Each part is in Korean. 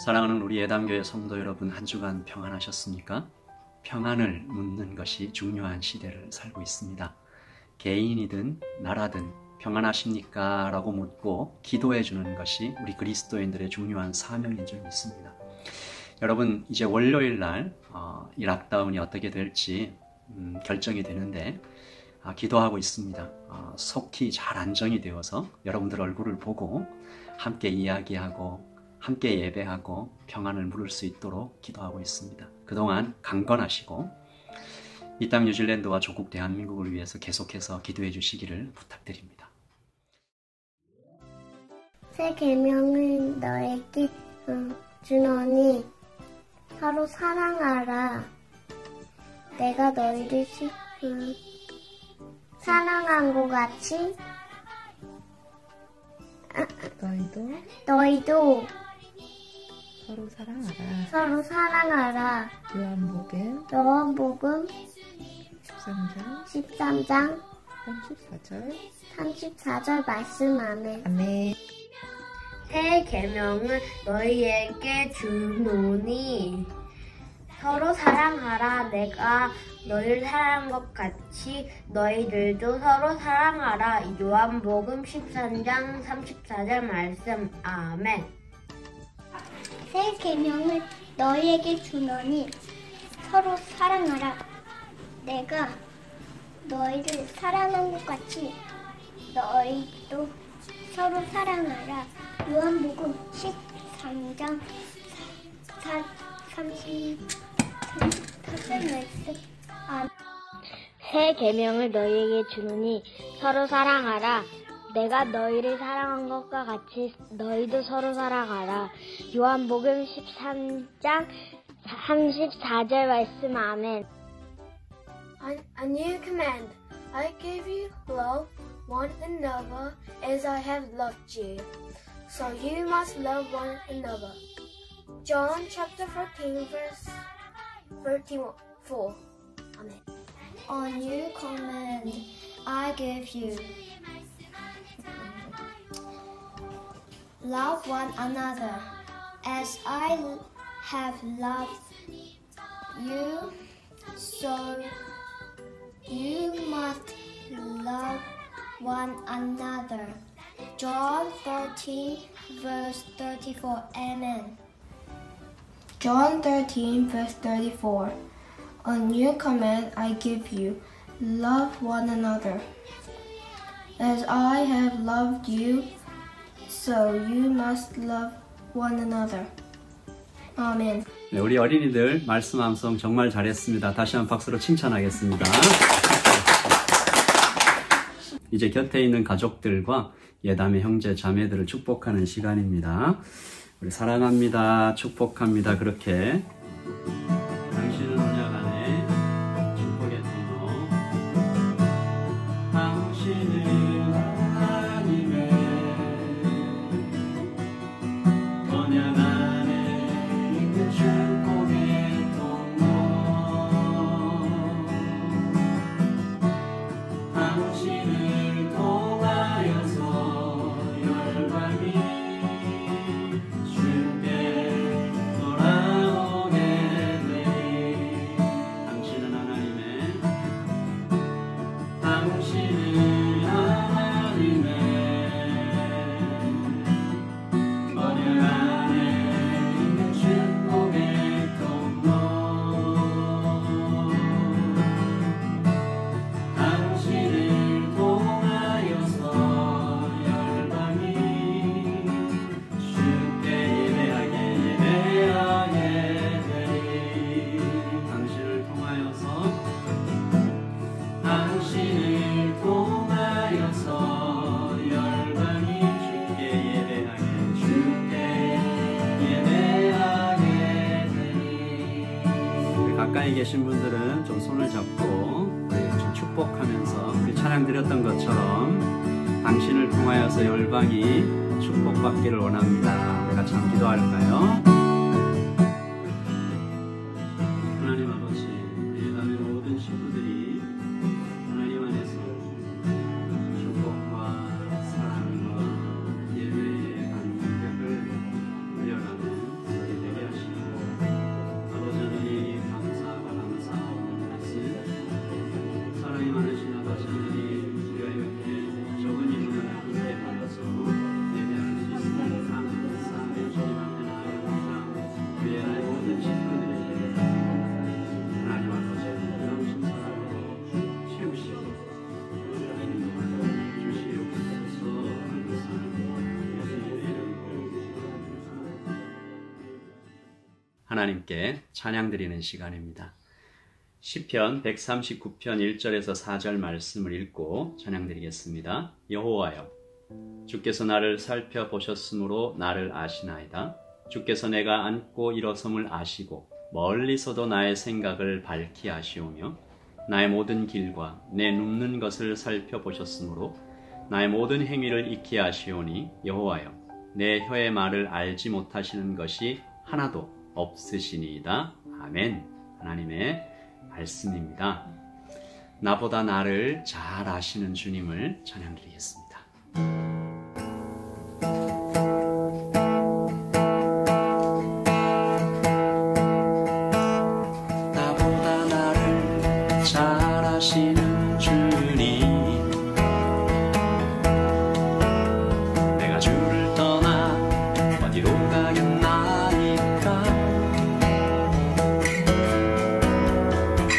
사랑하는 우리 예담교회 성도 여러분, 한 주간 평안하셨습니까? 평안을 묻는 것이 중요한 시대를 살고 있습니다. 개인이든 나라든 평안하십니까? 라고 묻고 기도해 주는 것이 우리 그리스도인들의 중요한 사명인 줄 믿습니다. 여러분, 이제 월요일 날 이 락다운이 어떻게 될지 결정이 되는데 기도하고 있습니다. 속히 잘 안정이 되어서 여러분들 얼굴을 보고 함께 이야기하고 함께 예배하고 평안을 물을 수 있도록 기도하고 있습니다. 그동안 강건하시고 이 땅 뉴질랜드와 조국 대한민국을 위해서 계속해서 기도해 주시기를 부탁드립니다. 새 계명을 너에게 주노니 서로 사랑하라. 내가 너희를 사랑한 것 같이 너희도 서로 사랑하라. 요한복음 13장 34절 말씀. 아멘. 새 계명을 너희에게 주노니 서로 사랑하라. 내가 너희를 사랑한 것 같이 너희들도 서로 사랑하라. 요한복음 13장 34절 말씀. 아멘. 새 계명을 너희에게 주노니 서로 사랑하라. 내가 너희를 사랑한 것 같이 너희도 서로 사랑하라. 요한복음 13장 34절 말씀. 새 계명을 너희에게 주노니 서로 사랑하라. 내가 너희를 사랑한 것과 같이 너희도 서로 사랑하라. 요한복음 13장 34절 말씀. 아멘. A new command. I give you love one another as I have loved you. So you must love one another. John chapter 14 verse 34. Amen. A new command I give you. Love one another as I have loved you, so you must love one another. John 13 verse 34. Amen. John 13 verse 34. A new command I give you. Love one another. As I have loved you, so you must love one another. 아멘. 네, 우리 어린이들 말씀 암송 정말 잘했습니다. 다시 한번 박수로 칭찬하겠습니다. 이제 곁에 있는 가족들과 예담의 형제 자매들을 축복하는 시간입니다. 우리 사랑합니다, 축복합니다. 그렇게 당신은 언약 안에 축복의 통로, 당신은 하나님의 언약 안에 있는 축복의 통로, 당신을 통하여서 열방이 주께 돌아오게 되리. 당신은 하나님의 언약 안에 있는 축복의 통로, 당신을 통하여서 열방이 주께 예배하게 되리. 당신을 통하여서 열방이 주께 예배하게 되리. 우리 가까이 계신 분들은 좀 손을 잡고 우리 좀 축복하면서 우리 찬양 드렸던 것처럼 당신을 통하여서 열방이 축복받기를 원합니다. 우리 같이 한번 기도할까요? 하나님 아버지, 우리 예담의 모든 식구들이 하나님 안에서 축복과 사랑과 예배의 간격을 누려가는 하나님께 찬양 드리는 시간입니다. 시편 139편 1절에서 4절 말씀을 읽고 찬양 드리겠습니다. 여호와여, 주께서 나를 살펴보셨으므로 나를 아시나이다. 주께서 내가 앉고 일어섬을 아시고 멀리서도 나의 생각을 밝히 아시오며 나의 모든 길과 내 눕는 것을 살펴보셨으므로 나의 모든 행위를 익히 아시오니 여호와여, 내 혀의 말을 알지 못하시는 것이 하나도 없으시니이다. 아멘. 하나님의 말씀입니다. 나보다 나를 잘 아시는 주님을 찬양드리겠습니다. 나보다 나를 잘 아시는 주님, 내가 주를 떠나 어디로 가겠나이까.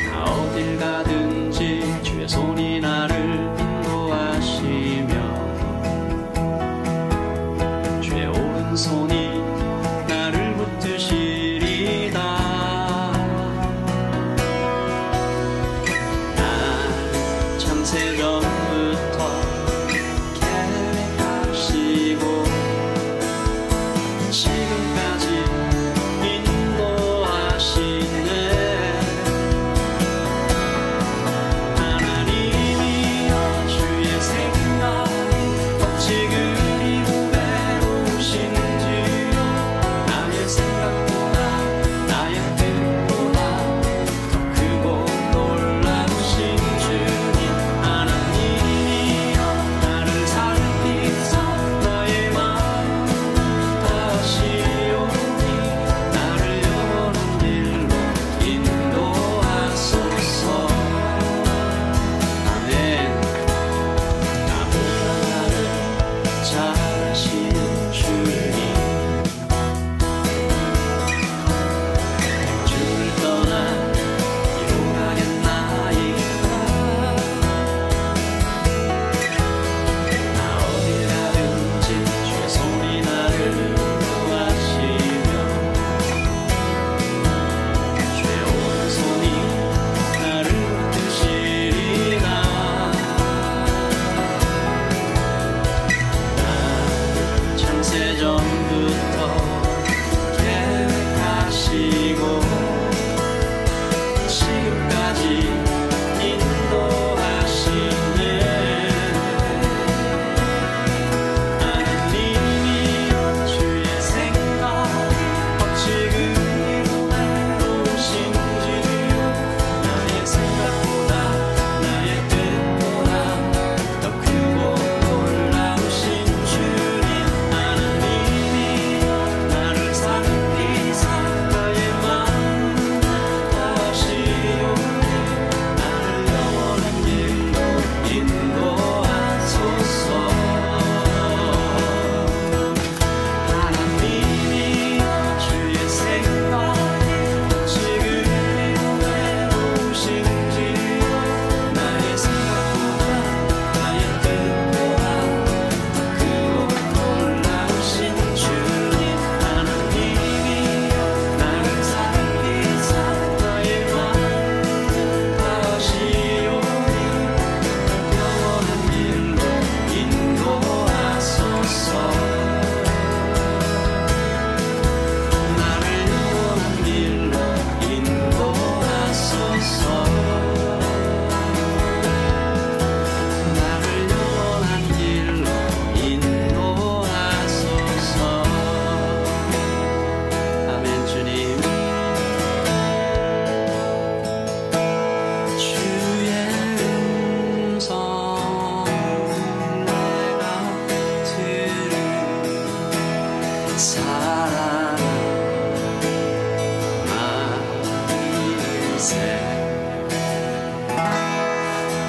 나 어딜 가든지 주의 손이 나를 인도하시며 주의 오른손이 나를 붙드시리다. 난 창세전부터 계획하시고 지금까지 인도하시네. 하나님이여, 주의 생각이 어찌 그리 후배로우신지요. 나의 생각보다 나의 뜻보다 더 크고 놀라우신 주님. 하나님이여, 나를 살피사 나의 마음 다시오니 나를 영원한 길로 인도하소서. 아멘. 나보다 나를 잘 아시는 주님, 주를 떠나 어디로 가겠나이까. 나 어딜 가든지 주의 손이 나를 인도하시며 주의 오른손이 나를 붙드시리라. 창세전부터 계획하시고 지금까지 인도하시네. 하나님이여, 주의 생각이 어찌 그리 후배로우신지요. 나의 생각보다 나의 뜻보다 더 크고 놀라우신 주님. 하나님이여, 나를 살피사 나의 마음 다시오니 나를 영원한 길로 인도하소서. 하나님이여, 주의 생각이 어찌 그리 후배로우신지요. 나의 생각보다 나의 뜻보다 더 크고 놀라우신 주님. 하나님이여, 나를 살피사 나의 마음 다시오니 영원한 길로 인도하소서. 나를 영원한 길로 인도하소서. 나를 영원한 길로 인도하소서. 아멘. 주님, 주의 음성 내가 들으 사랑하리세.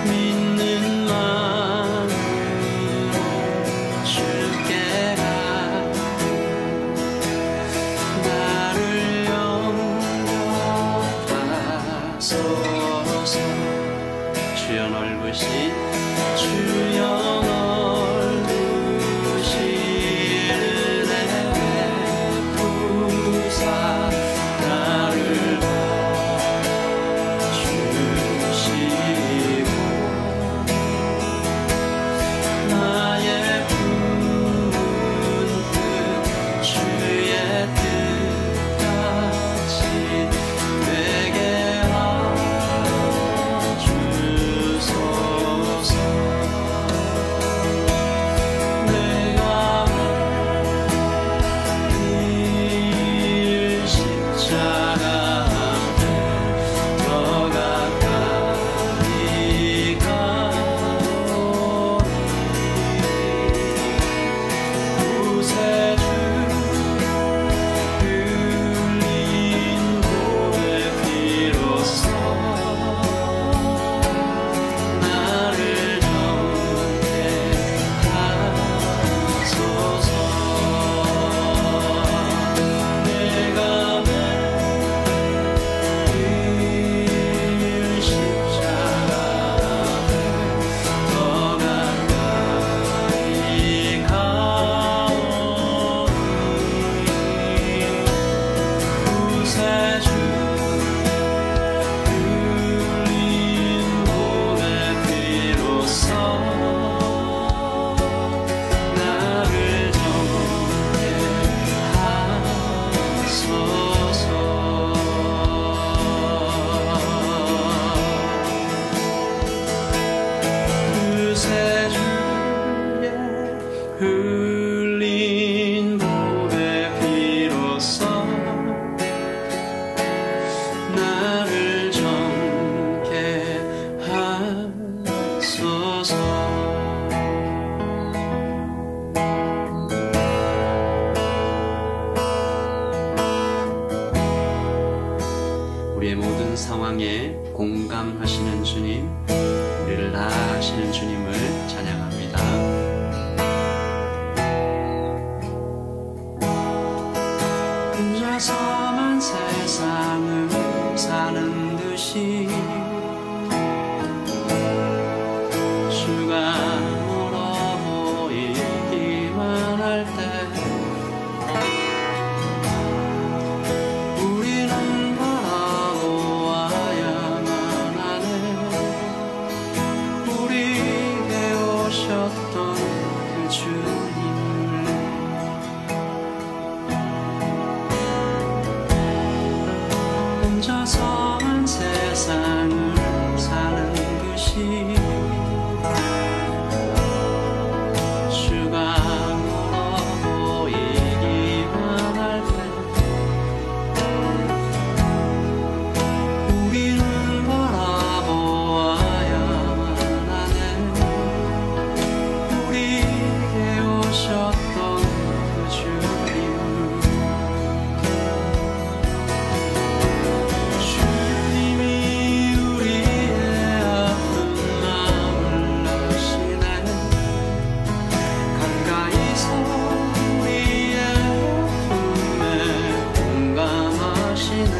믿는 마음으로 주께 가고 나를 영접하소서. 주여 넓으신 주여 넓으신 은혜 베푸사 상황에 공감하시는 주님, 우리를 다 아시는 주님을 찬양합니다. 혼자서만 세상을 사는 듯이 주가 멀어 보이기만 할 때 우리는 바라보아야만 하네. 우리에게 오셨던 그 주님을 혼자서만 세상을 사는 듯이 주가 멀어 보이기만 할 때 우리는 바라보아야만 하네. 우리에게 오셨던 그 주님을 주님이 우리의 아픈 마음을 아시네. 가까이서 우리의 아픔에 공감하시네.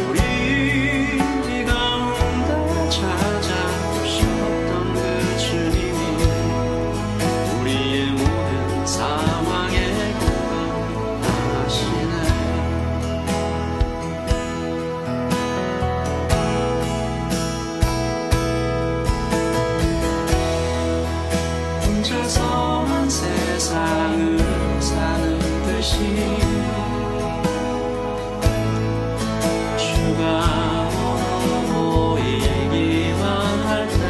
우리 가운데 찾아오셨던 그 주님이 우리의 모든 상황에 공감하시네. 혼자서만 세상을 사는 듯이 주가 멀어 보이기만 할 때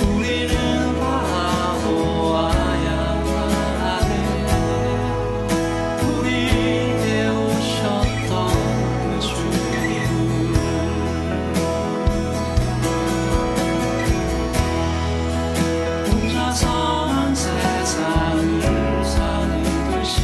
우리는 바라보아야만 하네. 우리에게 오셨던 그 주님을 혼자서만 세상을 사는 듯이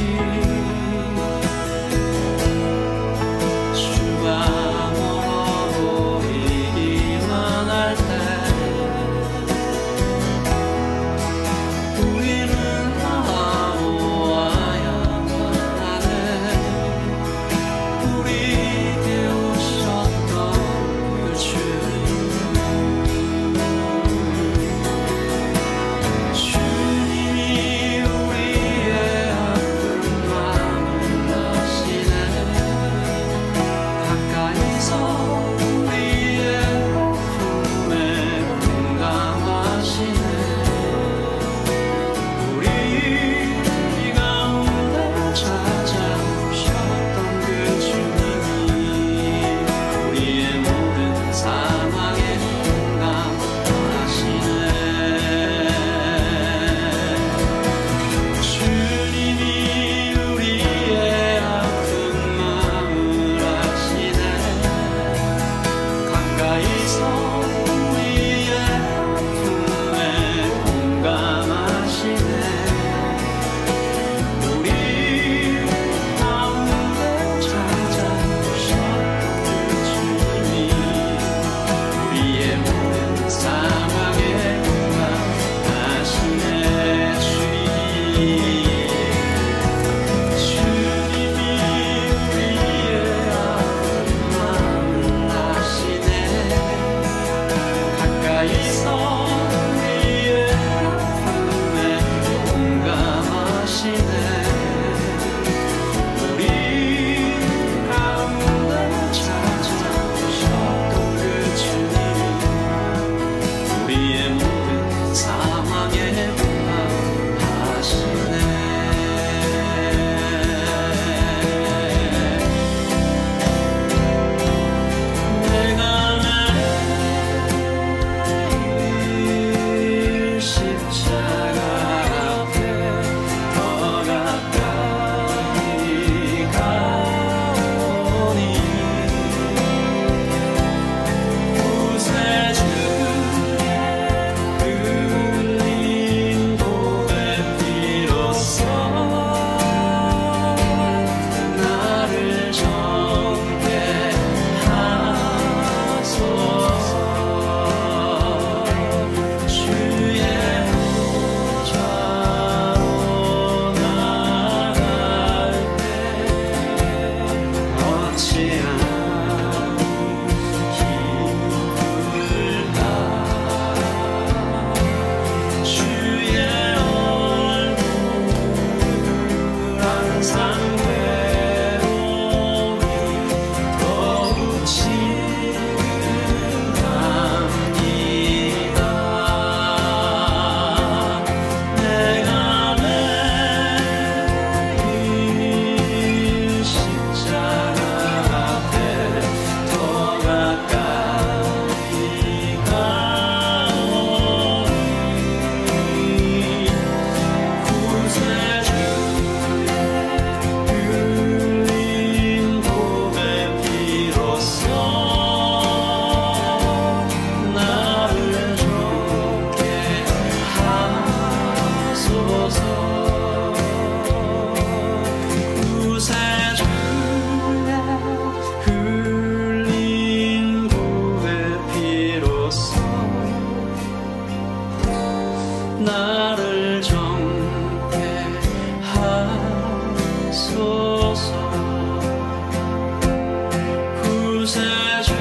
구세주의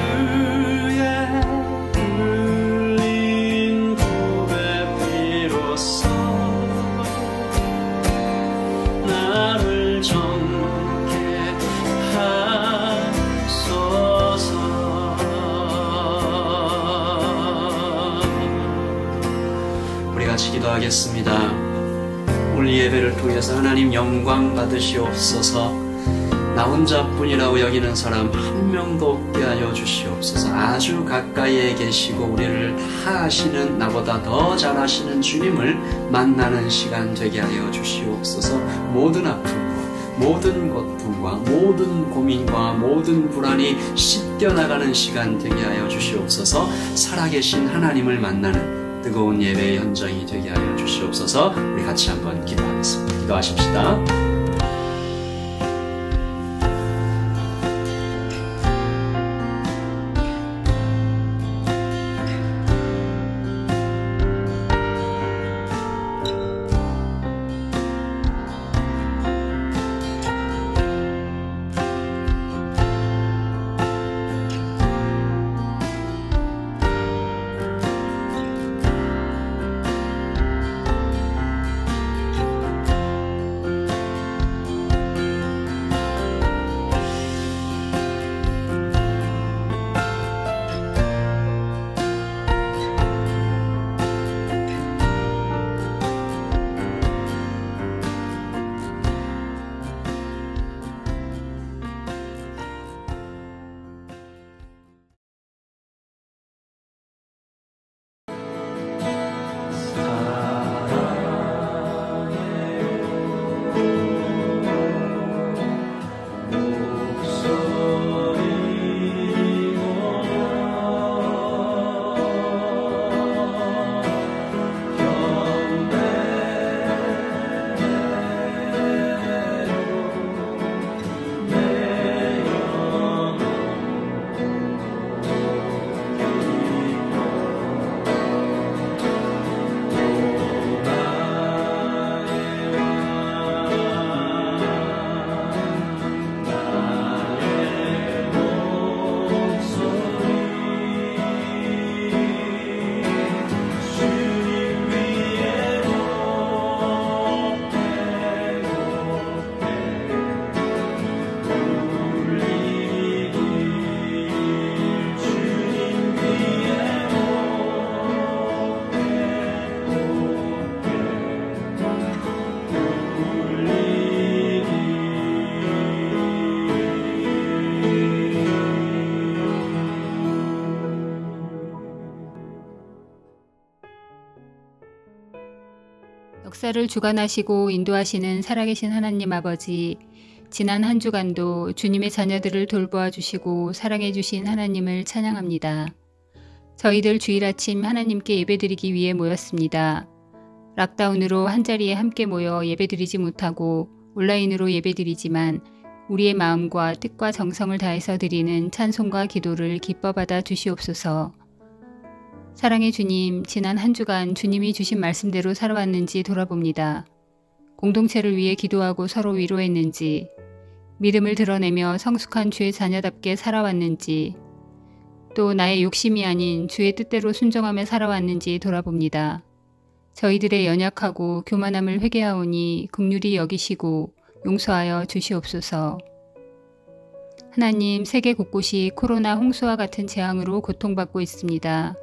흘린 구의 피로써 나를 정케 하소서. 우리 같이 기도하겠습니다. 오늘 예배를 통해서 하나님 영광 받으시옵소서. 나 혼자뿐이라고 여기는 사람 한 명도 없게 하여 주시옵소서. 아주 가까이에 계시고 우리를 다 아시는, 나보다 더 잘 아시는 주님을 만나는 시간 되게 하여 주시옵소서. 모든 아픔과 모든 고통과 모든 고민과 모든 불안이 씻겨나가는 시간 되게 하여 주시옵소서. 살아계신 하나님을 만나는 뜨거운 예배의 현장이 되게 하여 주시옵소서. 우리 같이 한번 기도하겠습니다. 기도하십시다. 역사를 주관하시고 인도하시는 살아계신 하나님 아버지, 지난 한 주간도 주님의 자녀들을 돌보아 주시고 사랑해 주신 하나님을 찬양합니다. 저희들 주일 아침 하나님께 예배드리기 위해 모였습니다. 락다운으로 한자리에 함께 모여 예배드리지 못하고 온라인으로 예배드리지만 우리의 마음과 뜻과 정성을 다해서 드리는 찬송과 기도를 기뻐 받아 주시옵소서. 사랑의 주님, 지난 한 주간 주님이 주신 말씀대로 살아왔는지 돌아봅니다. 공동체를 위해 기도하고 서로 위로했는지, 믿음을 드러내며 성숙한 주의 자녀답게 살아왔는지, 또 나의 욕심이 아닌 주의 뜻대로 순종하며 살아왔는지 돌아봅니다. 저희들의 연약하고 교만함을 회개하오니 긍휼히 여기시고 용서하여 주시옵소서. 하나님, 세계 곳곳이 코로나 홍수와 같은 재앙으로 고통받고 있습니다.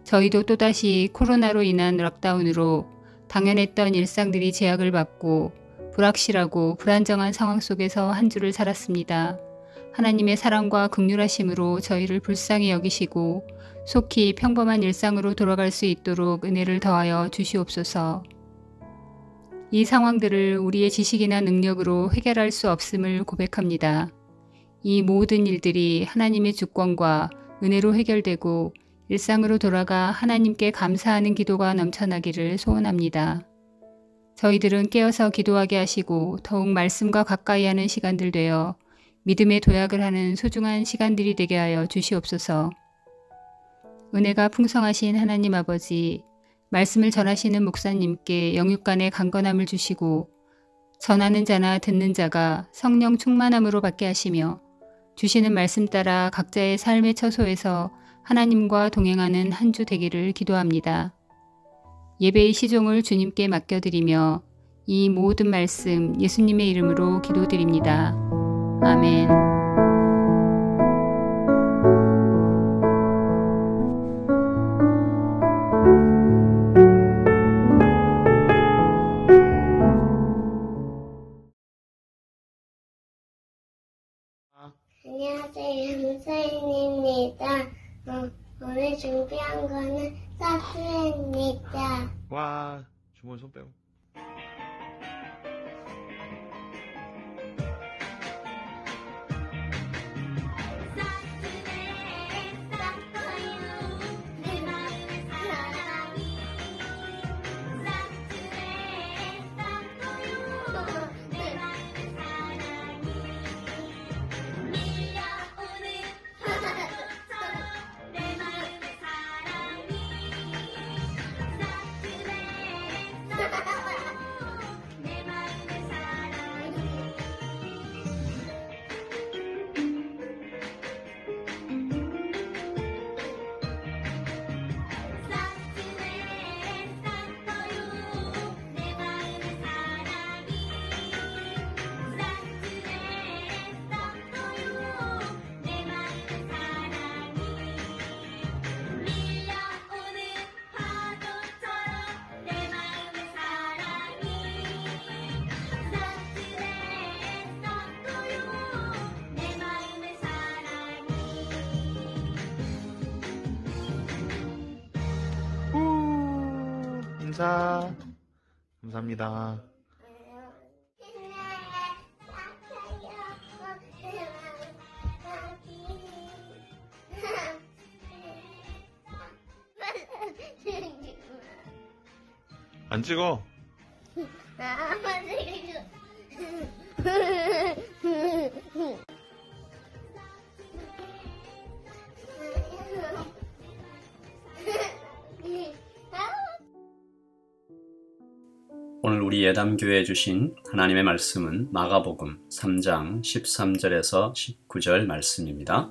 저희도 또다시 코로나로 인한 락다운으로 당연했던 일상들이 제약을 받고 불확실하고 불안정한 상황 속에서 한 주를 살았습니다. 하나님의 사랑과 긍휼하심으로 저희를 불쌍히 여기시고 속히 평범한 일상으로 돌아갈 수 있도록 은혜를 더하여 주시옵소서. 이 상황들을 우리의 지식이나 능력으로 해결할 수 없음을 고백합니다. 이 모든 일들이 하나님의 주권과 은혜로 해결되고 일상으로 돌아가 하나님께 감사하는 기도가 넘쳐나기를 소원합니다. 저희들은 깨어서 기도하게 하시고 더욱 말씀과 가까이 하는 시간들 되어 믿음의 도약을 하는 소중한 시간들이 되게 하여 주시옵소서. 은혜가 풍성하신 하나님 아버지, 말씀을 전하시는 목사님께 영육간의 강건함을 주시고 전하는 자나 듣는 자가 성령 충만함으로 받게 하시며 주시는 말씀 따라 각자의 삶의 처소에서 하나님과 동행하는 한 주 되기를 기도합니다. 예배의 시종을 주님께 맡겨드리며 이 모든 말씀 예수님의 이름으로 기도드립니다. 아멘. 안녕하세요. 문서인입니다. 오늘 준비한 거는 사투입니다. 와, 주머니 손 빼고. 감사합니다. 안 찍어. 오늘 우리 예담교회에 주신 하나님의 말씀은 마가복음 3장 13절에서 19절 말씀입니다.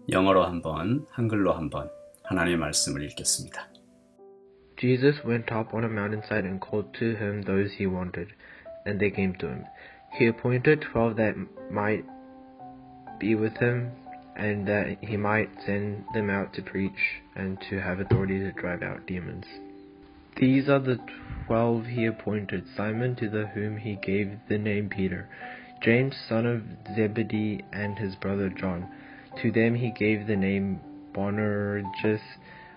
영어로 한번, 한글로 한번 하나님의 말씀을 읽겠습니다. Jesus went up on a mountainside and called to him those he wanted, and they came to him. He appointed 12 that might be with him, and that he might send them out to preach and to have authority to drive out demons. These are the 12 he appointed: Simon, to whom he gave the name Peter, James son of Zebedee and his brother John. To them he gave the name Boanerges,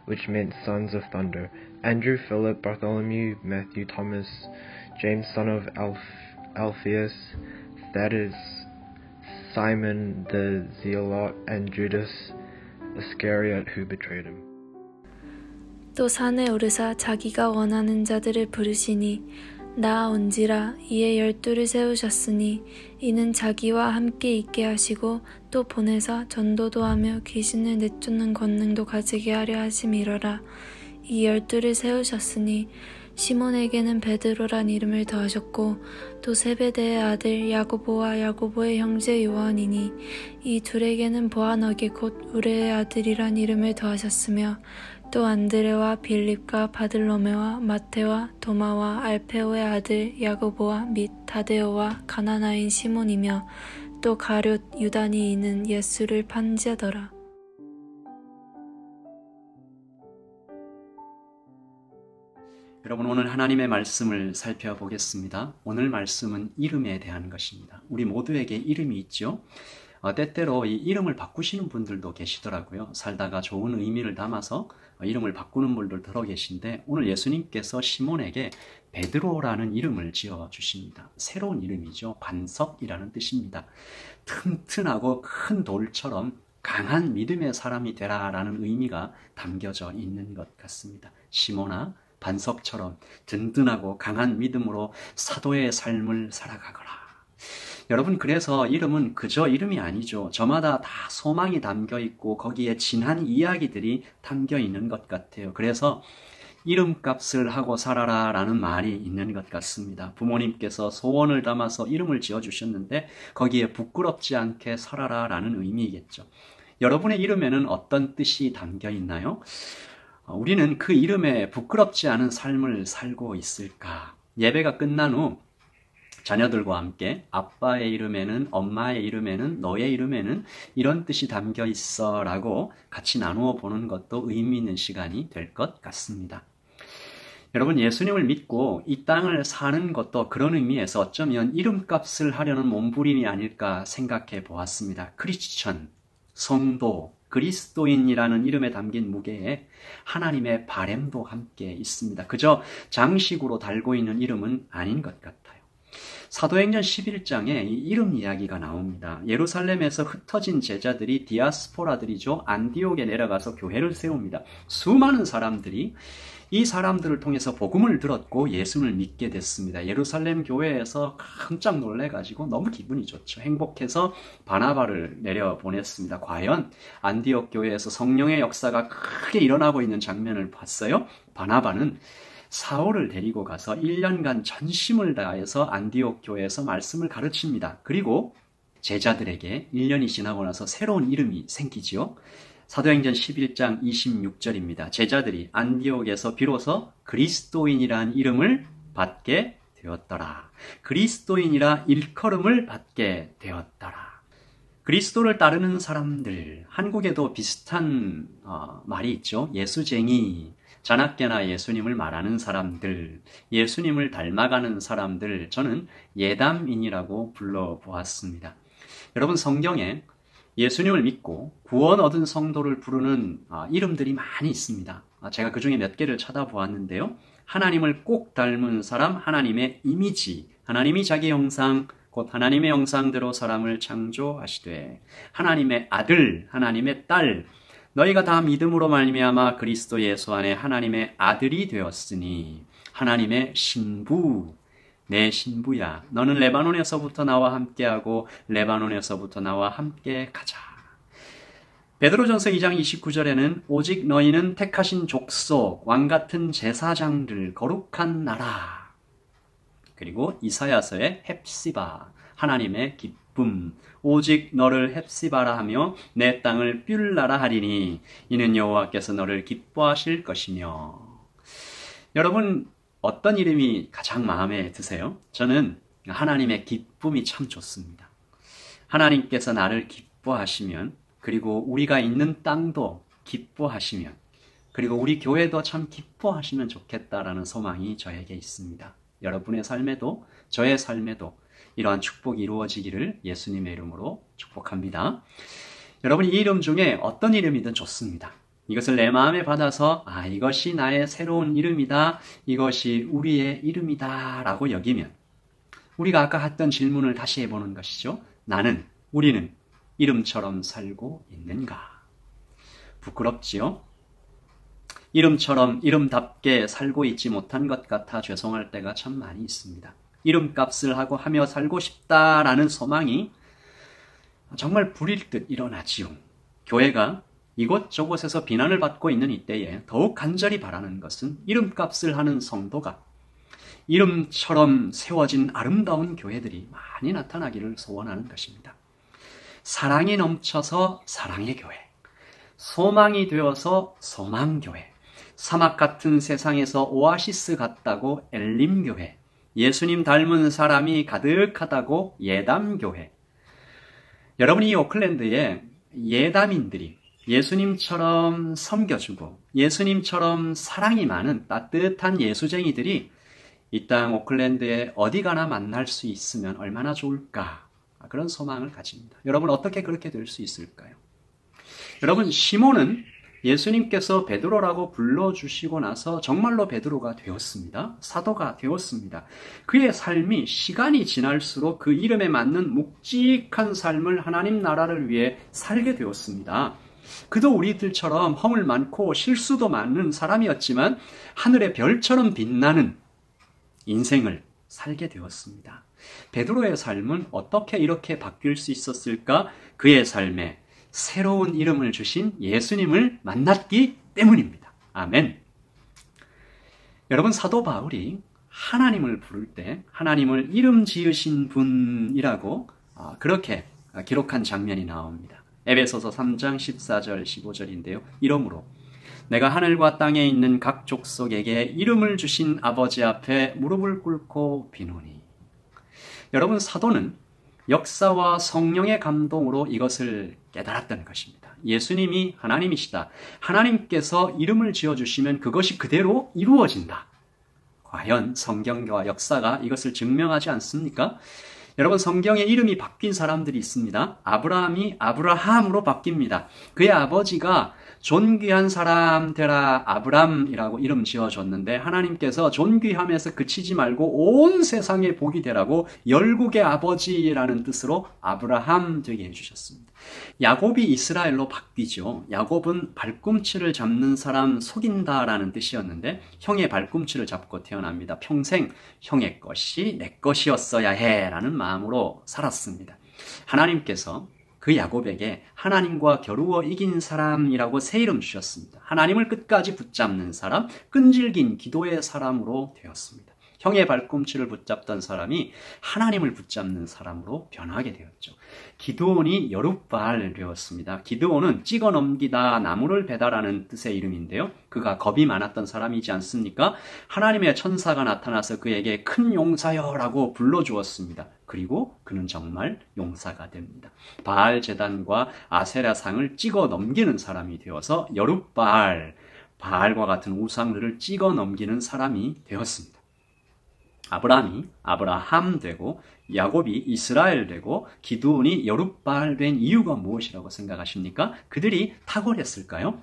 which meant sons of thunder, Andrew, Philip, Bartholomew, Matthew, Thomas, James son of Alphaeus, Thaddeus, Simon the Zealot, and Judas Iscariot, who betrayed him. 또 산에 오르사 자기가 원하는 자들을 부르시니 나아온지라. 이에 12를 세우셨으니 이는 자기와 함께 있게 하시고 또 보내사 전도도 하며 귀신을 내쫓는 권능도 가지게 하려 하심이러라. 이 12를 세우셨으니 시몬에게는 베드로란 이름을 더하셨고 또 세베대의 아들 야고보와 야고보의 형제 요한이니 이 둘에게는 보아너게 곧 우레의 아들이란 이름을 더하셨으며 또 안드레와 빌립과 바들로메와 마테와 도마와 알페오의 아들 야고보와 및 다데오와 가나나인 시몬이며 또 가룟 유다니 이는 예수를 판지하더라. 여러분, 오늘 하나님의 말씀을 살펴보겠습니다. 오늘 말씀은 이름에 대한 것입니다. 우리 모두에게 이름이 있죠. 때때로 이 이름을 바꾸시는 분들도 계시더라고요. 살다가 좋은 의미를 담아서 이름을 바꾸는 분들도 계신데, 오늘 예수님께서 시몬에게 베드로라는 이름을 지어주십니다. 새로운 이름이죠. 반석이라는 뜻입니다. 튼튼하고 큰 돌처럼 강한 믿음의 사람이 되라라는 의미가 담겨져 있는 것 같습니다. 시몬아, 반석처럼 든든하고 강한 믿음으로 사도의 삶을 살아가거라. 여러분, 그래서 이름은 그저 이름이 아니죠. 저마다 다 소망이 담겨 있고 거기에 진한 이야기들이 담겨 있는 것 같아요. 그래서 이름값을 하고 살아라 라는 말이 있는 것 같습니다. 부모님께서 소원을 담아서 이름을 지어주셨는데 거기에 부끄럽지 않게 살아라 라는 의미이겠죠. 여러분의 이름에는 어떤 뜻이 담겨 있나요? 우리는 그 이름에 부끄럽지 않은 삶을 살고 있을까? 예배가 끝난 후 자녀들과 함께 아빠의 이름에는, 엄마의 이름에는, 너의 이름에는 이런 뜻이 담겨 있어 라고 같이 나누어 보는 것도 의미 있는 시간이 될 것 같습니다. 여러분, 예수님을 믿고 이 땅을 사는 것도 그런 의미에서 어쩌면 이름값을 하려는 몸부림이 아닐까 생각해 보았습니다. 크리스천, 성도, 그리스도인이라는 이름에 담긴 무게에 하나님의 바램도 함께 있습니다. 그저 장식으로 달고 있는 이름은 아닌 것 같아요. 사도행전 11장에 이 이름 이야기가 나옵니다. 예루살렘에서 흩어진 제자들이 디아스포라들이죠. 안디옥에 내려가서 교회를 세웁니다. 수많은 사람들이 이 사람들을 통해서 복음을 들었고 예수를 믿게 됐습니다. 예루살렘 교회에서 깜짝 놀래가지고 너무 기분이 좋죠. 행복해서 바나바를 내려보냈습니다. 과연 안디옥 교회에서 성령의 역사가 크게 일어나고 있는 장면을 봤어요. 바나바는 사울을 데리고 가서 1년간 전심을 다해서 안디옥 교회에서 말씀을 가르칩니다. 그리고 제자들에게 1년이 지나고 나서 새로운 이름이 생기지요. 사도행전 11장 26절입니다. 제자들이 안디옥에서 비로소 그리스도인이라는 이름을 받게 되었더라. 그리스도인이라 일컬음을 받게 되었더라. 그리스도를 따르는 사람들, 한국에도 비슷한 말이 있죠. 예수쟁이, 자나깨나 예수님을 말하는 사람들, 예수님을 닮아가는 사람들, 저는 예담인이라고 불러보았습니다. 여러분, 성경에 예수님을 믿고 구원 얻은 성도를 부르는 이름들이 많이 있습니다. 제가 그 중에 몇 개를 찾아보았는데요. 하나님을 꼭 닮은 사람, 하나님의 이미지, 하나님이 자기 형상, 곧 하나님의 형상대로 사람을 창조하시되, 하나님의 아들, 하나님의 딸, 너희가 다 믿음으로 말미암아 그리스도 예수 안에 하나님의 아들이 되었으니, 하나님의 신부, 내 신부야, 너는 레바논에서부터 나와 함께하고 레바논에서부터 나와 함께 가자. 베드로전서 2장 29절에는 오직 너희는 택하신 족속, 왕같은 제사장들, 거룩한 나라. 그리고 이사야서의 헵시바, 하나님의 기쁨, 오직 너를 헵시바라 하며 내 땅을 뷸라라 하리니 이는 여호와께서 너를 기뻐하실 것이며. 여러분, 어떤 이름이 가장 마음에 드세요? 저는 하나님의 기쁨이 참 좋습니다. 하나님께서 나를 기뻐하시면, 그리고 우리가 있는 땅도 기뻐하시면, 그리고 우리 교회도 참 기뻐하시면 좋겠다라는 소망이 저에게 있습니다. 여러분의 삶에도 저의 삶에도 이러한 축복이 이루어지기를 예수님의 이름으로 축복합니다. 여러분, 이 이름 중에 어떤 이름이든 좋습니다. 이것을 내 마음에 받아서 이것이 나의 새로운 이름이다, 이것이 우리의 이름이다 라고 여기면, 우리가 아까 했던 질문을 다시 해보는 것이죠. 나는, 우리는 이름처럼 살고 있는가? 부끄럽지요? 이름처럼 이름답게 살고 있지 못한 것 같아 죄송할 때가 참 많이 있습니다. 이름값을 하고 하며 살고 싶다라는 소망이 정말 불일 듯 일어나지요. 교회가 이곳저곳에서 비난을 받고 있는 이때에 더욱 간절히 바라는 것은 이름값을 하는 성도가 이름처럼 세워진 아름다운 교회들이 많이 나타나기를 소원하는 것입니다. 사랑이 넘쳐서 사랑의 교회, 소망이 되어서 소망교회, 사막 같은 세상에서 오아시스 같다고 엘림교회, 예수님 닮은 사람이 가득하다고 예담교회. 여러분, 이 오클랜드에 예담인들이 예수님처럼 섬겨주고 예수님처럼 사랑이 많은 따뜻한 예수쟁이들이 이 땅 오클랜드에 어디 가나 만날 수 있으면 얼마나 좋을까, 그런 소망을 가집니다. 여러분, 어떻게 그렇게 될 수 있을까요? 여러분, 시몬은 예수님께서 베드로라고 불러주시고 나서 정말로 베드로가 되었습니다. 사도가 되었습니다. 그의 삶이 시간이 지날수록 그 이름에 맞는 묵직한 삶을 하나님 나라를 위해 살게 되었습니다. 그도 우리들처럼 허물 많고 실수도 많은 사람이었지만 하늘의 별처럼 빛나는 인생을 살게 되었습니다. 베드로의 삶은 어떻게 이렇게 바뀔 수 있었을까? 그의 삶에 새로운 이름을 주신 예수님을 만났기 때문입니다. 아멘. 여러분, 사도 바울이 하나님을 부를 때 하나님을 이름 지으신 분이라고 그렇게 기록한 장면이 나옵니다. 에베소서 3장 14절 15절인데요. 이러므로 내가 하늘과 땅에 있는 각 족속에게 이름을 주신 아버지 앞에 무릎을 꿇고 비노니. 여러분, 사도는 역사와 성령의 감동으로 이것을 깨달았다는 것입니다. 예수님이 하나님이시다. 하나님께서 이름을 지어주시면 그것이 그대로 이루어진다. 과연 성경과 역사가 이것을 증명하지 않습니까? 여러분, 성경에 이름이 바뀐 사람들이 있습니다. 아브라함이 아브라함으로 바뀝니다. 그의 아버지가 존귀한 사람 되라 아브람이라고 이름 지어줬는데 하나님께서 존귀함에서 그치지 말고 온 세상에 복이 되라고 열국의 아버지라는 뜻으로 아브라함 되게 해주셨습니다. 야곱이 이스라엘로 바뀌죠. 야곱은 발꿈치를 잡는 사람 속인다라는 뜻이었는데 형의 발꿈치를 잡고 태어납니다. 평생 형의 것이 내 것이었어야 해라는 마음으로 살았습니다. 하나님께서 그 야곱에게 하나님과 겨루어 이긴 사람이라고 새 이름 주셨습니다. 하나님을 끝까지 붙잡는 사람, 끈질긴 기도의 사람으로 되었습니다. 형의 발꿈치를 붙잡던 사람이 하나님을 붙잡는 사람으로 변하게 되었죠. 기드온이 여룻바알 되었습니다. 기드온은 찍어 넘기다, 나무를 베다라는 뜻의 이름인데요. 그가 겁이 많았던 사람이지 않습니까? 하나님의 천사가 나타나서 그에게 큰 용사여라고 불러주었습니다. 그리고 그는 정말 용사가 됩니다. 바알 제단과 아세라상을 찍어 넘기는 사람이 되어서 여룻바알, 바알과 같은 우상들을 찍어 넘기는 사람이 되었습니다. 아브라함이 아브라함 되고 야곱이 이스라엘 되고 기드온이 여룻바알 된 이유가 무엇이라고 생각하십니까? 그들이 탁월했을까요?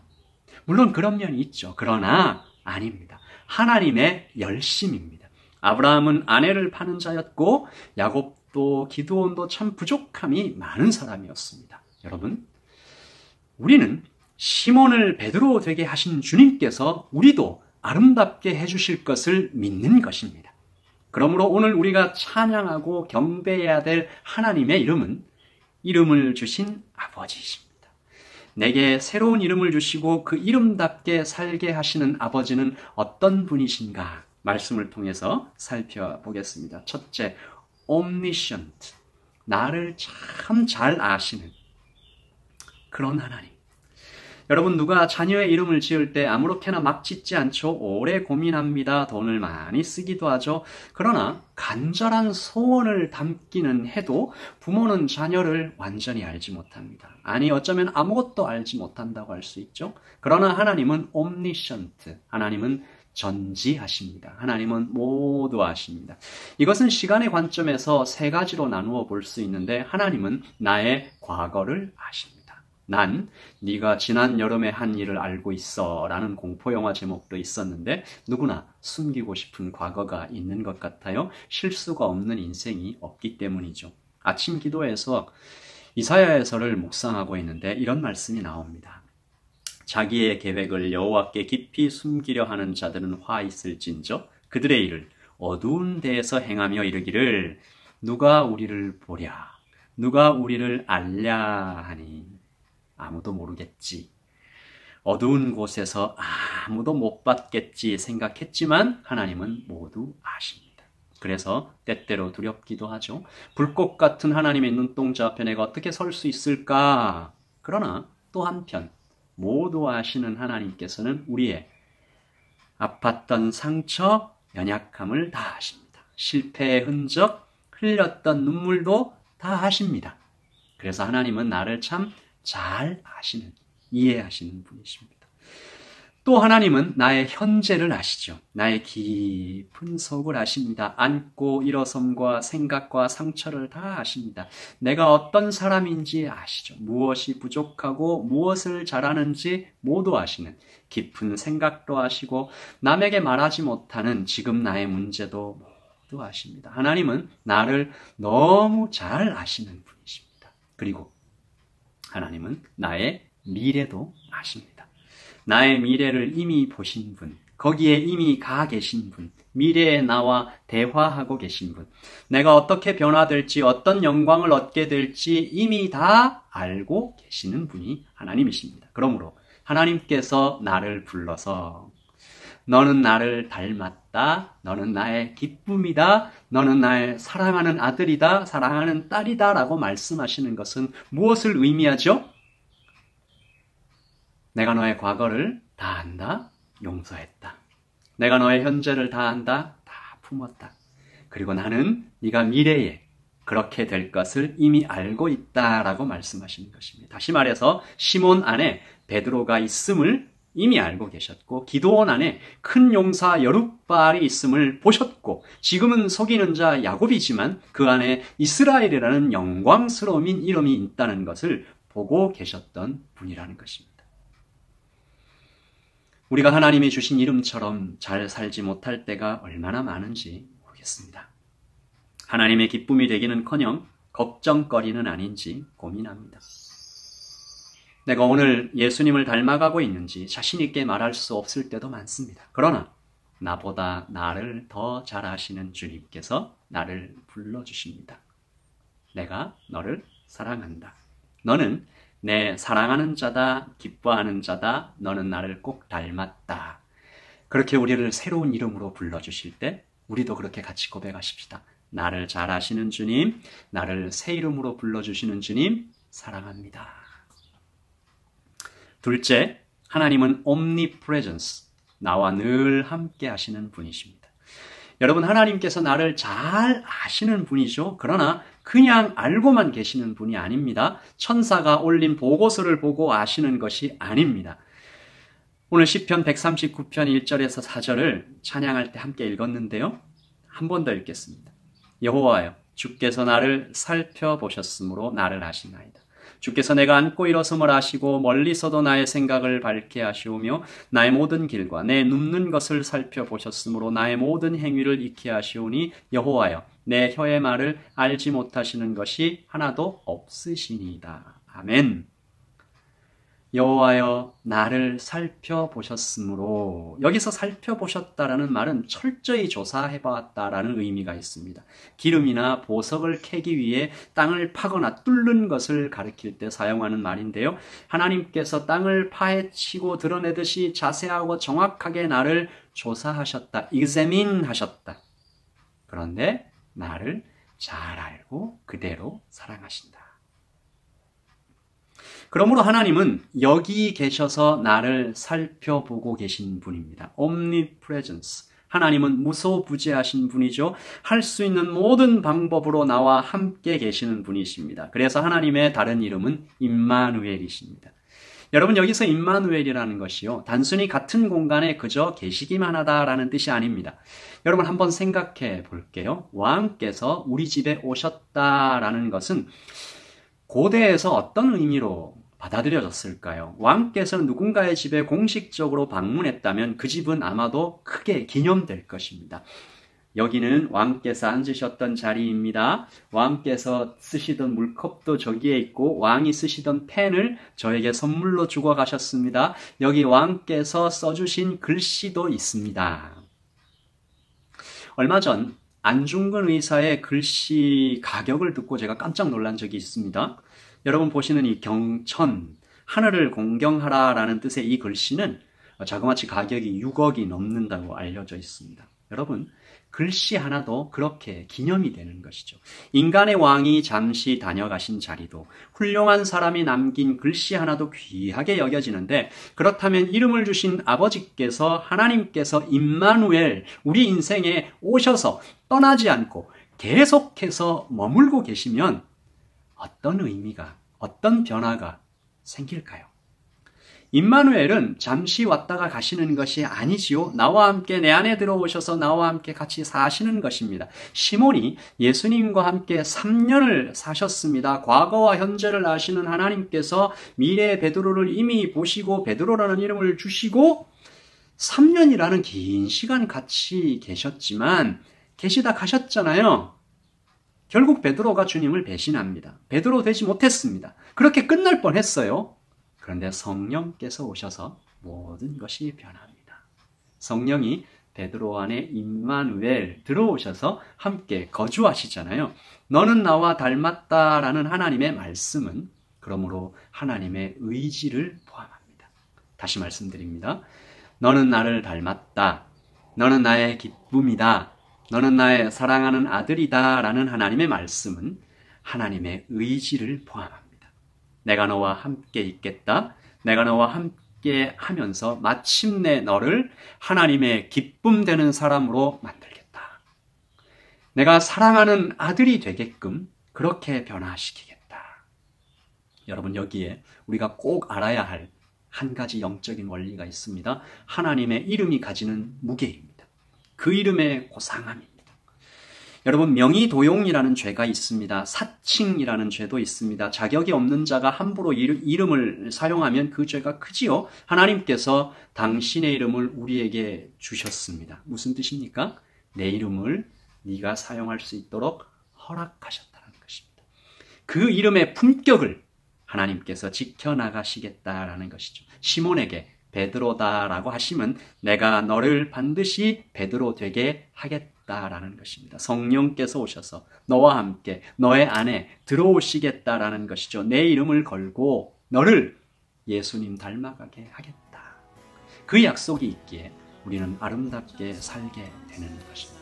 물론 그런 면이 있죠. 그러나 아닙니다. 하나님의 열심입니다. 아브라함은 아내를 파는 자였고 야곱도 기드온도 참 부족함이 많은 사람이었습니다. 여러분, 우리는 시몬을 베드로 되게 하신 주님께서 우리도 아름답게 해주실 것을 믿는 것입니다. 그러므로 오늘 우리가 찬양하고 경배해야 될 하나님의 이름은 이름을 주신 아버지이십니다. 내게 새로운 이름을 주시고 그 이름답게 살게 하시는 아버지는 어떤 분이신가? 말씀을 통해서 살펴보겠습니다. 첫째, omniscient, 나를 참 잘 아시는 그런 하나님. 여러분, 누가 자녀의 이름을 지을 때 아무렇게나 막 짓지 않죠. 오래 고민합니다. 돈을 많이 쓰기도 하죠. 그러나 간절한 소원을 담기는 해도 부모는 자녀를 완전히 알지 못합니다. 아니, 어쩌면 아무것도 알지 못한다고 할 수 있죠. 그러나 하나님은 omniscient, 하나님은 전지하십니다. 하나님은 모두 아십니다. 이것은 시간의 관점에서 세 가지로 나누어 볼 수 있는데 하나님은 나의 과거를 아십니다. 난 네가 지난 여름에 한 일을 알고 있어 라는 공포영화 제목도 있었는데 누구나 숨기고 싶은 과거가 있는 것 같아요. 실수가 없는 인생이 없기 때문이죠. 아침 기도에서 이사야서를 묵상하고 있는데 이런 말씀이 나옵니다. 자기의 계획을 여호와께 깊이 숨기려 하는 자들은 화 있을진저 그들의 일을 어두운 데에서 행하며 이르기를 누가 우리를 보랴 누가 우리를 알랴 하니 아무도 모르겠지. 어두운 곳에서 아무도 못 봤겠지 생각했지만 하나님은 모두 아십니다. 그래서 때때로 두렵기도 하죠. 불꽃 같은 하나님의 눈동자 앞에 내가 어떻게 설 수 있을까? 그러나 또 한편 모두 아시는 하나님께서는 우리의 아팠던 상처, 연약함을 다 아십니다. 실패의 흔적, 흘렸던 눈물도 다 아십니다. 그래서 하나님은 나를 참 잘 아시는, 이해하시는 분이십니다. 또 하나님은 나의 현재를 아시죠. 나의 깊은 속을 아십니다. 안고 일어섬과 생각과 상처를 다 아십니다. 내가 어떤 사람인지 아시죠. 무엇이 부족하고 무엇을 잘하는지 모두 아시는 깊은 생각도 아시고 남에게 말하지 못하는 지금 나의 문제도 모두 아십니다. 하나님은 나를 너무 잘 아시는 분이십니다. 그리고 하나님은 나의 미래도 아십니다. 나의 미래를 이미 보신 분, 거기에 이미 가 계신 분, 미래의 나와 대화하고 계신 분, 내가 어떻게 변화될지, 어떤 영광을 얻게 될지 이미 다 알고 계시는 분이 하나님이십니다. 그러므로 하나님께서 나를 불러서 너는 나를 닮았다. 너는 나의 기쁨이다. 너는 나의 사랑하는 아들이다. 사랑하는 딸이다. 라고 말씀하시는 것은 무엇을 의미하죠? 내가 너의 과거를 다 안다. 용서했다. 내가 너의 현재를 다 안다. 다 품었다. 그리고 나는 네가 미래에 그렇게 될 것을 이미 알고 있다라고 말씀하시는 것입니다. 다시 말해서 시몬 안에 베드로가 있음을 이미 알고 계셨고 기드온 안에 큰 용사 여룻바알이 있음을 보셨고 지금은 속이는 자 야곱이지만 그 안에 이스라엘이라는 영광스러운 이름이 있다는 것을 보고 계셨던 분이라는 것입니다. 우리가 하나님이 주신 이름처럼 잘 살지 못할 때가 얼마나 많은지 모르겠습니다. 하나님의 기쁨이 되기는커녕 걱정거리는 아닌지 고민합니다. 내가 오늘 예수님을 닮아가고 있는지 자신 있게 말할 수 없을 때도 많습니다. 그러나 나보다 나를 더 잘 아시는 주님께서 나를 불러주십니다. 내가 너를 사랑한다. 너는 내 사랑하는 자다, 기뻐하는 자다, 너는 나를 꼭 닮았다. 그렇게 우리를 새로운 이름으로 불러주실 때 우리도 그렇게 같이 고백하십시다. 나를 잘 아시는 주님, 나를 새 이름으로 불러주시는 주님, 사랑합니다. 둘째, 하나님은 omnipresence, 나와 늘 함께 하시는 분이십니다. 여러분, 하나님께서 나를 잘 아시는 분이죠. 그러나 그냥 알고만 계시는 분이 아닙니다. 천사가 올린 보고서를 보고 아시는 것이 아닙니다. 오늘 시편 139편 1절에서 4절을 찬양할 때 함께 읽었는데요. 한 번 더 읽겠습니다. 여호와여, 주께서 나를 살펴보셨으므로 나를 아시나이다. 주께서 내가 앉고 일어섬을 아시고 멀리서도 나의 생각을 밝게 하시오며 나의 모든 길과 내 눕는 것을 살펴보셨으므로 나의 모든 행위를 익히 하시오니 여호와여, 내 혀의 말을 알지 못하시는 것이 하나도 없으시니이다. 아멘. 여호와여, 나를 살펴보셨으므로, 여기서 살펴보셨다라는 말은 철저히 조사해봤다라는 의미가 있습니다. 기름이나 보석을 캐기 위해 땅을 파거나 뚫는 것을 가리킬 때 사용하는 말인데요. 하나님께서 땅을 파헤치고 드러내듯이 자세하고 정확하게 나를 조사하셨다, examine 하셨다. 그런데 나를 잘 알고 그대로 사랑하신다. 그러므로 하나님은 여기 계셔서 나를 살펴보고 계신 분입니다. omnipresence. 하나님은 무소부재하신 분이죠. 할 수 있는 모든 방법으로 나와 함께 계시는 분이십니다. 그래서 하나님의 다른 이름은 임마누엘이십니다. 여러분, 여기서 임마누엘이라는 것이요, 단순히 같은 공간에 그저 계시기만 하다라는 뜻이 아닙니다. 여러분, 한번 생각해 볼게요. 왕께서 우리 집에 오셨다라는 것은 고대에서 어떤 의미로 받아들여졌을까요? 왕께서 누군가의 집에 공식적으로 방문했다면 그 집은 아마도 크게 기념될 것입니다. 여기는 왕께서 앉으셨던 자리입니다. 왕께서 쓰시던 물컵도 저기에 있고 왕이 쓰시던 펜을 저에게 선물로 주고 가셨습니다. 여기 왕께서 써주신 글씨도 있습니다. 얼마 전 안중근 의사의 글씨 가격을 듣고 제가 깜짝 놀란 적이 있습니다. 여러분 보시는 이 경천, 하늘을 공경하라라는 뜻의 이 글씨는 자그마치 가격이 6억이 넘는다고 알려져 있습니다. 여러분, 글씨 하나도 그렇게 기념이 되는 것이죠. 인간의 왕이 잠시 다녀가신 자리도 훌륭한 사람이 남긴 글씨 하나도 귀하게 여겨지는데, 그렇다면 이름을 주신 아버지께서, 하나님께서 임마누엘, 우리 인생에 오셔서 떠나지 않고 계속해서 머물고 계시면 어떤 의미가, 어떤 변화가 생길까요? 임마누엘은 잠시 왔다가 가시는 것이 아니지요. 나와 함께 내 안에 들어오셔서 나와 함께 같이 사시는 것입니다. 시몬이 예수님과 함께 3년을 사셨습니다. 과거와 현재를 아시는 하나님께서 미래의 베드로를 이미 보시고 베드로라는 이름을 주시고 3년이라는 긴 시간 같이 계셨지만 계시다 가셨잖아요. 결국 베드로가 주님을 배신합니다. 베드로 되지 못했습니다. 그렇게 끝날 뻔했어요. 그런데 성령께서 오셔서 모든 것이 변합니다. 성령이 베드로 안에 임마누엘 들어오셔서 함께 거주하시잖아요. 너는 나와 닮았다라는 하나님의 말씀은 그러므로 하나님의 의지를 포함합니다. 다시 말씀드립니다. 너는 나를 닮았다. 너는 나의 기쁨이다. 너는 나의 사랑하는 아들이다. 라는 하나님의 말씀은 하나님의 의지를 포함합니다. 내가 너와 함께 있겠다. 내가 너와 함께 하면서 마침내 너를 하나님의 기쁨 되는 사람으로 만들겠다. 내가 사랑하는 아들이 되게끔 그렇게 변화시키겠다. 여러분, 여기에 우리가 꼭 알아야 할 한 가지 영적인 원리가 있습니다. 하나님의 이름이 가지는 무게입니다. 그 이름의 고상함입니다. 여러분, 명의도용이라는 죄가 있습니다. 사칭이라는 죄도 있습니다. 자격이 없는 자가 함부로 이름을 사용하면 그 죄가 크지요. 하나님께서 당신의 이름을 우리에게 주셨습니다. 무슨 뜻입니까? 내 이름을 네가 사용할 수 있도록 허락하셨다는 것입니다. 그 이름의 품격을 하나님께서 지켜나가시겠다라는 것이죠. 시몬에게 베드로다라고 하시면 내가 너를 반드시 베드로 되게 하겠다라는 것입니다. 성령께서 오셔서 너와 함께 너의 안에 들어오시겠다라는 것이죠. 내 이름을 걸고 너를 예수님 닮아가게 하겠다. 그 약속이 있기에 우리는 아름답게 살게 되는 것입니다.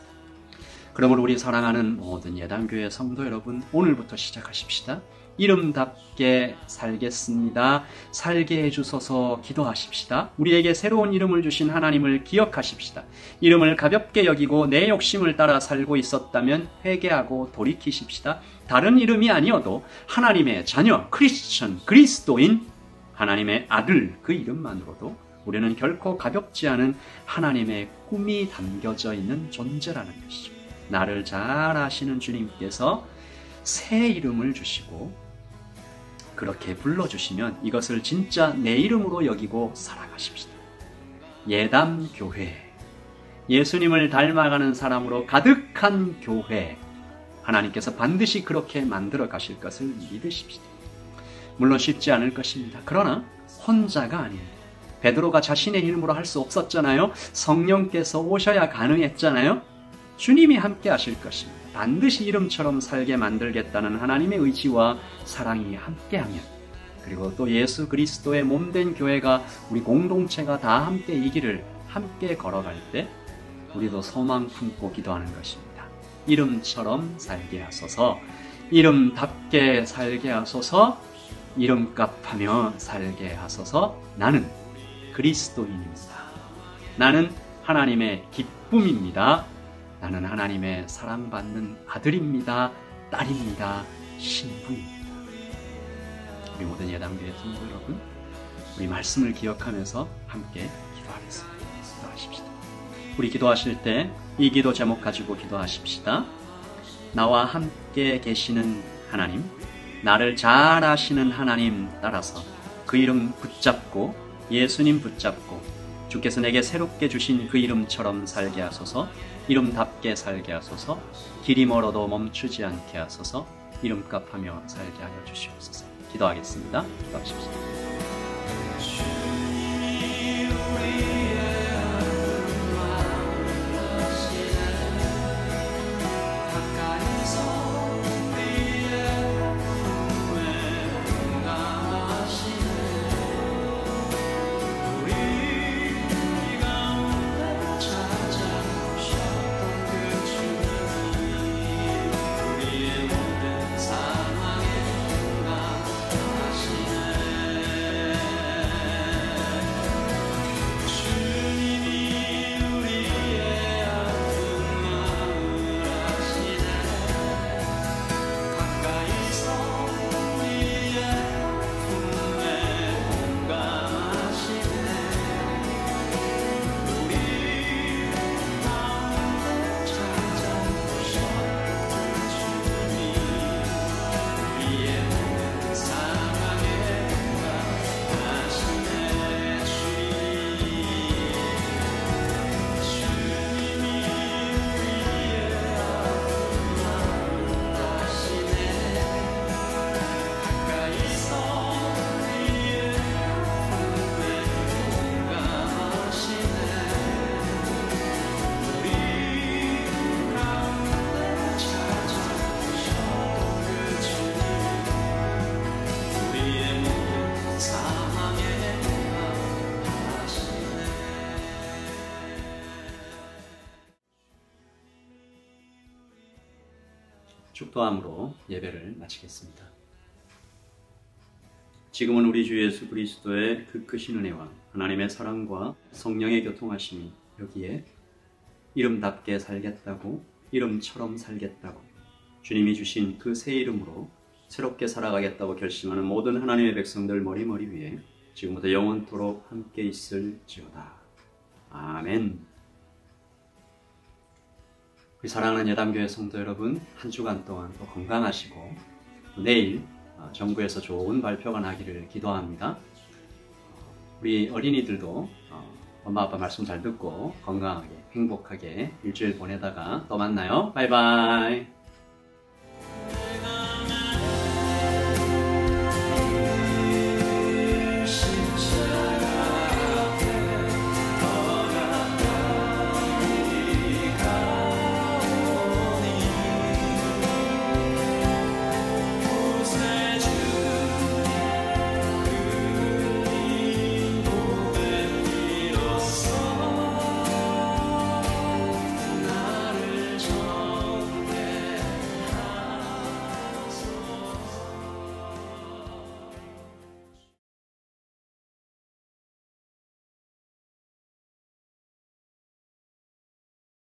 그러므로 우리 사랑하는 모든 예단교회 성도 여러분, 오늘부터 시작하십시다. 이름답게 살겠습니다. 살게 해주소서 기도하십시다. 우리에게 새로운 이름을 주신 하나님을 기억하십시다. 이름을 가볍게 여기고 내 욕심을 따라 살고 있었다면 회개하고 돌이키십시다. 다른 이름이 아니어도 하나님의 자녀, 크리스천, 그리스도인, 하나님의 아들, 그 이름만으로도 우리는 결코 가볍지 않은 하나님의 꿈이 담겨져 있는 존재라는 것이죠. 나를 잘 아시는 주님께서 새 이름을 주시고 그렇게 불러주시면 이것을 진짜 내 이름으로 여기고 살아가십시다. 예담교회, 예수님을 닮아가는 사람으로 가득한 교회, 하나님께서 반드시 그렇게 만들어 가실 것을 믿으십시다. 물론 쉽지 않을 것입니다. 그러나 혼자가 아닙니다. 베드로가 자신의 힘으로 할 수 없었잖아요. 성령께서 오셔야 가능했잖아요. 주님이 함께 하실 것입니다. 반드시 이름처럼 살게 만들겠다는 하나님의 의지와 사랑이 함께하면, 그리고 또 예수 그리스도의 몸된 교회가, 우리 공동체가 다 함께 이 길을 함께 걸어갈 때 우리도 소망 품고 기도하는 것입니다. 이름처럼 살게 하소서, 이름답게 살게 하소서, 이름값하며 살게 하소서. 나는 그리스도인입니다. 나는 하나님의 기쁨입니다. 나는 하나님의 사랑받는 아들입니다. 딸입니다. 신부입니다. 우리 모든 예담교회 성도 여러분, 우리 말씀을 기억하면서 함께 기도하겠습니다. 기도하십시다. 우리 기도하실 때 이 기도 제목 가지고 기도하십시다. 나와 함께 계시는 하나님, 나를 잘 아시는 하나님 따라서 그 이름 붙잡고, 예수님 붙잡고, 주께서 내게 새롭게 주신 그 이름처럼 살게 하소서, 이름답게 살게 하소서, 길이 멀어도 멈추지 않게 하소서, 이름값하며 살게 하여 주시옵소서. 기도하겠습니다. 기도하십시오. 축도함으로 예배를 마치겠습니다. 지금은 우리 주 예수 그리스도의 그 크신 은혜와 하나님의 사랑과 성령의 교통하심이 여기에 이름답게 살겠다고, 이름처럼 살겠다고 주님이 주신 그 새 이름으로 새롭게 살아가겠다고 결심하는 모든 하나님의 백성들 머리 위에 지금부터 영원토록 함께 있을지어다. 아멘. 우리 사랑하는 예담교회 성도 여러분, 한 주간 동안 또 건강하시고 내일 정부에서 좋은 발표가 나기를 기도합니다. 우리 어린이들도 엄마 아빠 말씀 잘 듣고 건강하게 행복하게 일주일 보내다가 또 만나요. 바이바이.